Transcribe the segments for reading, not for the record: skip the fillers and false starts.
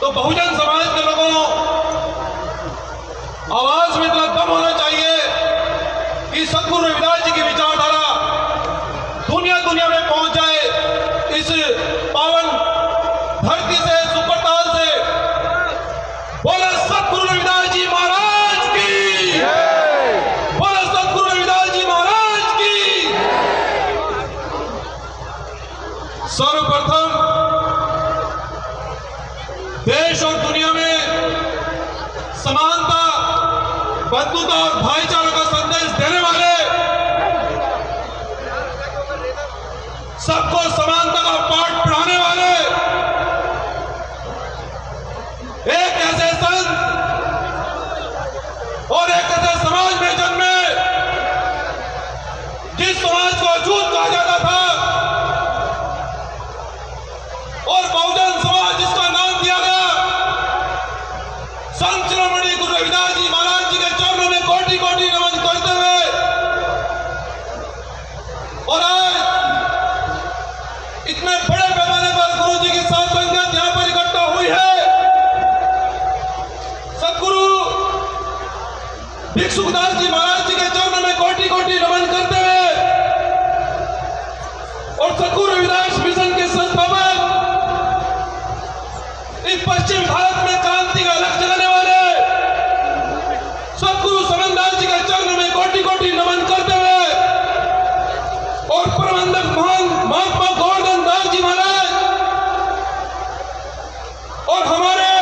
तो बहुजन समाज के लोगों आवाज में इतना दम होना चाहिए कि सदगुरु रविदास जी की विचारधारा दुनिया दुनिया में पहुंच जाए। इस पावन धरती से, सुपरताल से बोले सदगुरु रविदास जी महाराज की, बोले सदगुरु रविदास जी महाराज की। सर्वप्रथम देश और दुनिया में समानता, बंधुता और भाईचारा का संदेश देने वाले, सबको समानता का पाठ पढ़ाने वाले एक ऐसे संत और एक ऐसे समाज में जन्मे जिस समाज को अछूत कहा जाता था, और बहुजन समाज जिसका नाम दिया गया। संत शिरोमणि गुरु रविदास जी महाराज जी के चरणों में कोटि कोटि नमन करते हुए और आज इतने बड़े पैमाने पर गुरु जी की साथ संगत यहां पर इकट्ठा हुई है। सदगुरु भिक्षुदास जी महाराज जी के चरणों में कोटि कोटि नमन करते हुए और सदगुरु रविदास मिशन के संस्थापक, इस पश्चिम भारत में क्रांति का अलग जगाने वाले सदगुरु समनदास जी के चरणों में कोटि कोटि नमन करते हुए और प्रबंधक महात्मा गोवर्धन दास जी महाराज और हमारे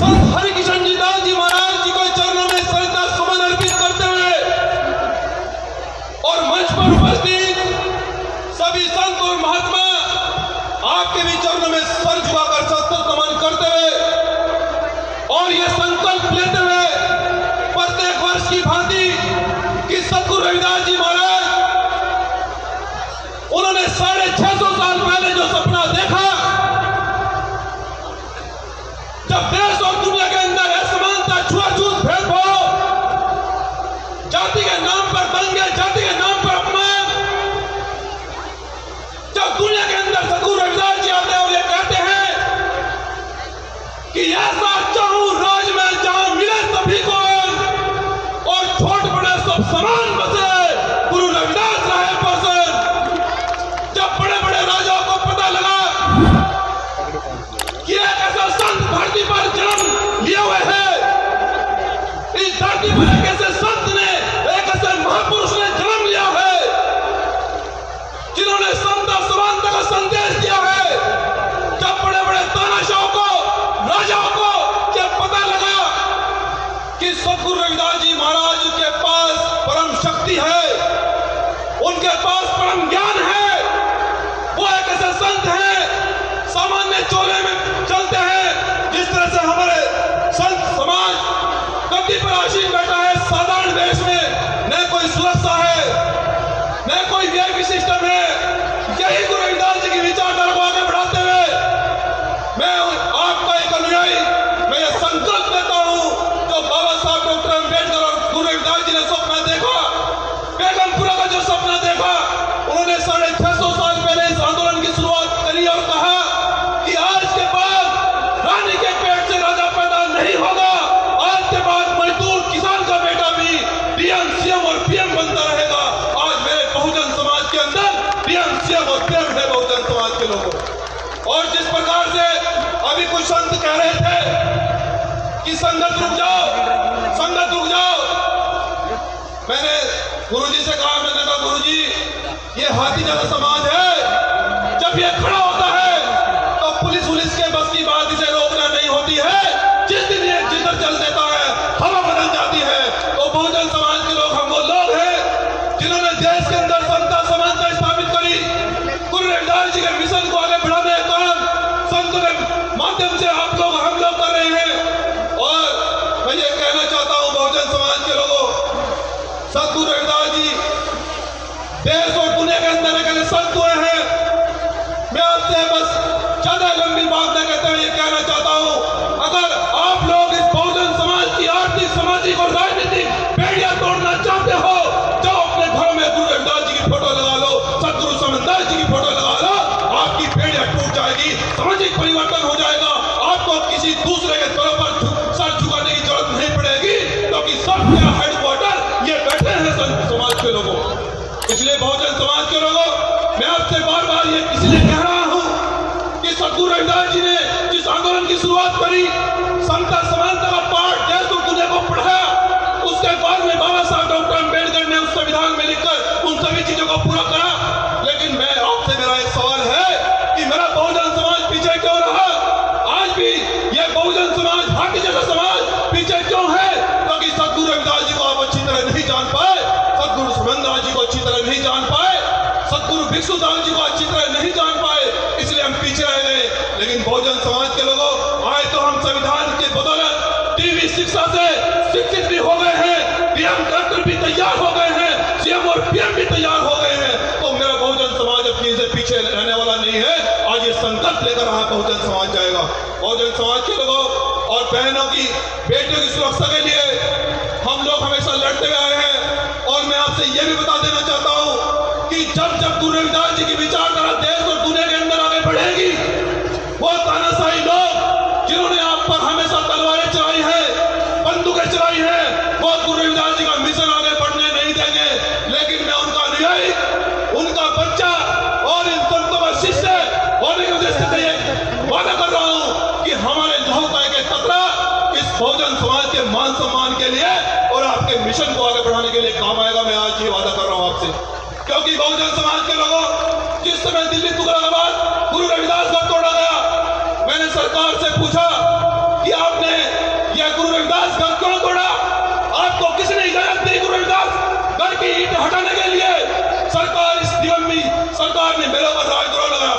संत हरिकिशन जी दास जी महाराज जी के चरणों में श्रद्धा सुमन अर्पित करते हुए और मंच पर उपस्थित सभी संत और महात्मा आपके भी चरणों में सर झुकाकर सत्तर नमन करते हुए और ये संकल्प लेते हुए प्रत्येक वर्ष की भांति कि सदगुरु रविदास जी महाराज उन्होंने 650 साल पहले जो सपना देखा, जब देश और दुनिया के अंदर असमानता, छुआछूत, भेदभाव, जाति के नाम पर दंगे, जाति के नाम पर अपमान, जब दुनिया के अंदर सदगुरु रविदास जी आते हैं और ये कहते हैं कि ऐसा चाहूं राज में जहां मिले सभी को और छोट बड़े सब समान बसे, गुरु रविदास रहे बसन। जब बड़े बड़े राजाओं को पता लगा कि एक ऐसा संत धरती पर जन्म लिए हुए है, इस धरती पर एक ऐसे संत ने, एक ऐसे महापुरुष ने जन्म लिया है जिन्होंने समता समानता का संदेश दिया है। जब बड़े बड़े तानाशाहों को, राजाओं को जब पता लगा कि सदगुरु रविदास जी महाराज के पास परम शक्ति है, उनके पास परम ज्ञान है, वो एक ऐसे संत हैं, सामान्य चोले में चलते हैं, जिस तरह से हमारे संत समाज गद्दी पर आसीन बैठा है साधारण वेश में, न कोई सुरक्षा है, न कोई वीआईपी सिस्टम है। यही गुरु रविदास जी की विचारधारा को आगे बढ़ाते हुए मैं आपका एक अनुयायी, मैं ये संकल्प देता हूं, जो बाबा साहब डॉक्टर अम्बेडकर और गुरु रविदास जी ने सपना देखा, बेगमपुरा का जो सपना देखा, उन्होंने 650 साल पहले इस आंदोलन की शुरुआत करी और कहा कि आज के बाद रानी के पेट से राजा पैदा नहीं होगा, आज के बाद मजदूर किसान का बेटा भी डीएम, सीएम और पीएम बनता रहेगा। आज मेरे बहुजन समाज के अंदर डीएम, सीएम और पीएम है बहुजन समाज के लोगों। और जिस प्रकार से अभी कुछ संत कह रहे थे कि संगत रुक जाओ, संगत रुक जाओ, मैंने गुरुजी से कहा, मैंने कहा गुरुजी ये हाथी जैसा समाज है, जब ये खड़ा होता है तो पुलिस के बस की बात, इसे रोकना नहीं होती है। जिस दिन ये जिधर चल देता है हवा बदल जाती है। तो बहुजन समाज के लोग, हम वो लोग हैं जिन्होंने देश के अंदर समता समानता स्थापित करी, गुरु रविदास जी के मिशन को आगे बढ़ाने का काम संतों के माध्यम से आप लोग, हम लोग कर रहे हैं। और मैं ये कहना चाहता हूं बहुजन समाज के लोगों, सदगुरु रविदास जी देश और दुनिया के अंदर एक ऐसे संत हुए हैं। मैं आपसे बस ज्यादा लंबी बात न कहते हुए ये कहना चाहता हूं, अगर आप लोग इस बहुजन समाज की आर्थिक, सामाजिक और राजनीतिक बेड़ियां तोड़ना चाहते हो, जाओ अपने घरों में गुरु रविदास जी की फोटो लगा लो, सदगुरु समनदास जी की फोटो लगा लो, आपकी बेड़ियां टूट जाएगी, सामाजिक परिवर्तन हो जाएगा, आप आपको किसी दूसरे के तौर पर सर झुकाने की जरूरत नहीं पड़ेगी, क्योंकि सबके हेडक्वार्टर ये बैठे हैं संत समाज के लोगों। इसलिए बहुजन समाज के लोगों, मैं आपसे बार बार ये इसलिए कह रहा हूं कि सद्गुरु रविदास जी ने जिस आंदोलन की शुरुआत करी, समता समानता का पाठ देश और दुनिया को पढ़ाया, उसके बाद में बाबा साहब डॉक्टर अम्बेडकर ने उस संविधान में लिखकर उन सभी चीजों को पूरा करा। लेकिन मैं आपसे मेरा एक सवाल है कि मेरा बहुजन समाज पीछे क्यों रहा? आज भी ये बहुजन समाज, भाग्य जैसा समाज पीछे क्यों है? क्योंकि सद्गुरु रविदास जी को आप अच्छी तरह नहीं जान पाए, सद्गुरु सुमनदास जी को अच्छी तरह नहीं जान पाए, सद्गुरु भिक्षुदास जी को अच्छी तरह नहीं जान पाए, इसलिए हम पीछे रह गए। लेकिन बहुजन समाज के लोगों, आए तो हम संविधान के बदौलत टीवी शिक्षा से शिक्षित भी हो गए हैं, पीएम कलेक्टर भी तैयार हो गए हैं, सीएम और पीएम भी तैयार हो गए हैं। तो मेरा बहुजन समाज अपनी से पीछे रहने वाला नहीं है। आज ये संकल्प लेकर यहाँ बहुजन समाज जाएगा। बहुजन समाज के लोगों और बहनों की, बेटियों की सुरक्षा के लिए हम लोग हमेशा लड़ते हुए आए हैं। और मैं आपसे ये भी बता देना चाहता हूँ कि जब जब गुरु रविदास जी की विचारधारा देश और दुनिया के अंदर आगे बढ़ेगी, वो तानाशाही लोग जिन्होंने आप पर हमेशा तलवारें चलाई है, बंदूकें चलाई है, वो गुरु रविदास जी का मिशन आगे बढ़ने नहीं देंगे। लेकिन मैं उनका अनुयायी, उनका बच्चा और इन संतों का शिष्य होने की वजह से ये वादा कर रहा हूं कि हमारे लहू का एक कतरा इस बहुजन समाज के मान सम्मान के लिए और आपके मिशन को आगे बढ़ाने के लिए काम आएगा। मैं आज ये वादा कर रहा हूं आपसे, क्योंकि बहुजन समाज के लोगों, जिस समय दिल्ली तुगलकाबाद गुरु रविदास को तोड़ा गया, मैंने सरकार से पूछा कि आपने यह गुरु रविदास घर क्यों तोड़ा? आपको किसने इजाजत दी गुरु रविदास घर की ईंट हटाने के लिए? सरकार इस दिवंगी सरकार ने मेरे ऊपर राजद्रोह लगाया।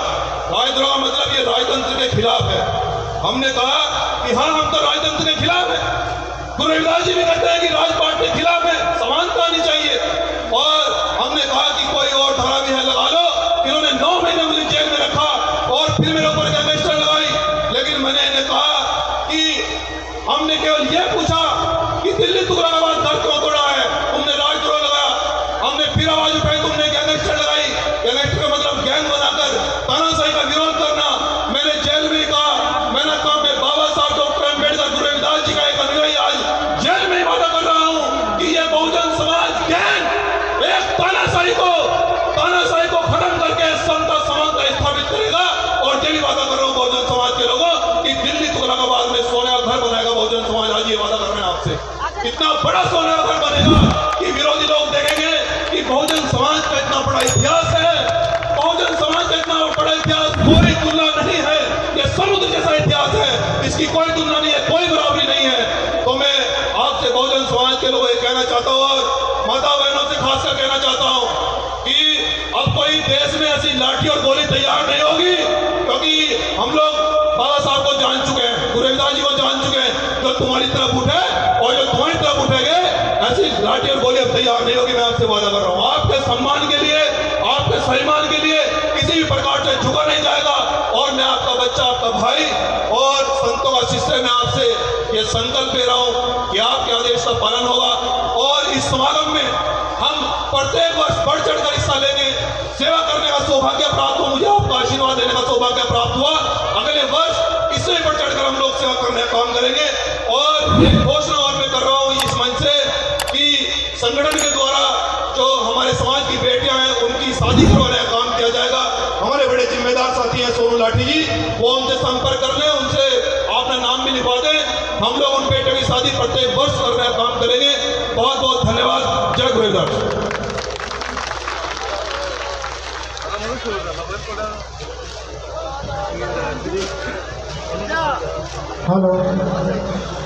राजद्रोह का मतलब ये राजतंत्र के खिलाफ है। हमने कहा कि हाँ, हम तो राजतंत्र के खिलाफ है। गुरु रविदास जी भी कहते हैं कि राजपाट के खिलाफ है, समानता आनी चाहिए। और हमने कहा कि कोई और धारा भी है लगा लो। इन्होंने 9 महीने मुझे जेल में रखा और फिर मेरे ऊपर गैंगस्टर लगाई। लेकिन मैंने इन्हें कहा कि हमने केवल ये पूछा कि दिल्ली तुगलकाबाद घर क्यों तोड़ा है? तुमने राजद्रोह लगाया। हमने फिर आवाज उठाई, तुमने गैंगस्टर लगाई। गैंगस्टर का मतलब गैंग बनाकर तानाशाही का विरोध करना। मैंने जेल में कहा, मैंने कहा मैं बाबा साहब डॉक्टर अम्बेडकर गुरु रविदास जी का एक अनुयायी आज जेल में वादा कर रहा हूं कि यह बहुजन समाज गैंग एक तानाशाही को खत्म करके समता समानता स्थापित करेगा। और ये भी वादा कर रहा हूं बहुजन समाज के लोगों कि दिल्ली तुगलकाबाद में सोने का घर बनाएगा बहुजन समाज। आज ये वादा कर रहे हैं आपसे। इतना बड़ा सोने का घर बनेगा कि विरोधी लोग देखेंगे कि बहुजन समाज का इतना बड़ा इतिहास है। बहुजन समाज का इतना बड़ा इतिहास कोई तुलना नहीं है। ये समुद्र जैसा इतिहास है, इसकी कोई तुलना नहीं है, कोई बराबरी नहीं है। तो मैं आपसे बहुजन समाज के लोगों को कहना चाहता हूँ और माता बहनों से खासकर कहना चाहता हूँ कि अब कोई देश में ऐसी लाठी और गोली तैयार नहीं होगी, क्योंकि हम लोग बाबा साहब को जान चुके हैं, गुरु रविदास जी को जान चुके हैं। जो तुम्हारी तरफ उठे और जो तुम्हारी तरफ उठेंगे, ऐसी लाठी और गोली अब तैयार नहीं होगी। मैं आपसे वादा कर रहा हूँ, आपके सम्मान के लिए, आपके सम्मान के लिए किसी भी प्रकार से झुका नहीं जाएगा। और मैं आपका बच्चा, आपका भाई और संतों का शिष्य, मैं आपसे ये संकल्प ले रहा हूँ कि आपके आदेश का पालन होगा। और इस समागम में हम प्रत्येक वर्ष बढ़ चढ़कर हिस्सा लेंगे। सेवा करने का सौभाग्य प्राप्त हुआ, मुझे आपका आशीर्वाद देने का सौभाग्य प्राप्त हुआ। अगले वर्ष इससे बढ़ चढ़कर हम लोग सेवा करने का काम करेंगे। और एक घोषणा और मैं कर रहा हूँ इस मंच से कि संगठन के द्वारा जो हमारे समाज की बेटियां हैं, उनकी शादी करवाने का काम किया जाएगा। हमारे बड़े जिम्मेदार साथी हैं सोनू लाठी जी, वो उनसे संपर्क कर लें, उनसे अपना नाम भी लिखवा दें। हम लोग उन बेटियों की शादी प्रत्येक वर्ष करने का काम करेंगे। बहुत बहुत धन्यवाद। जय गुरु रविदास। हेलो।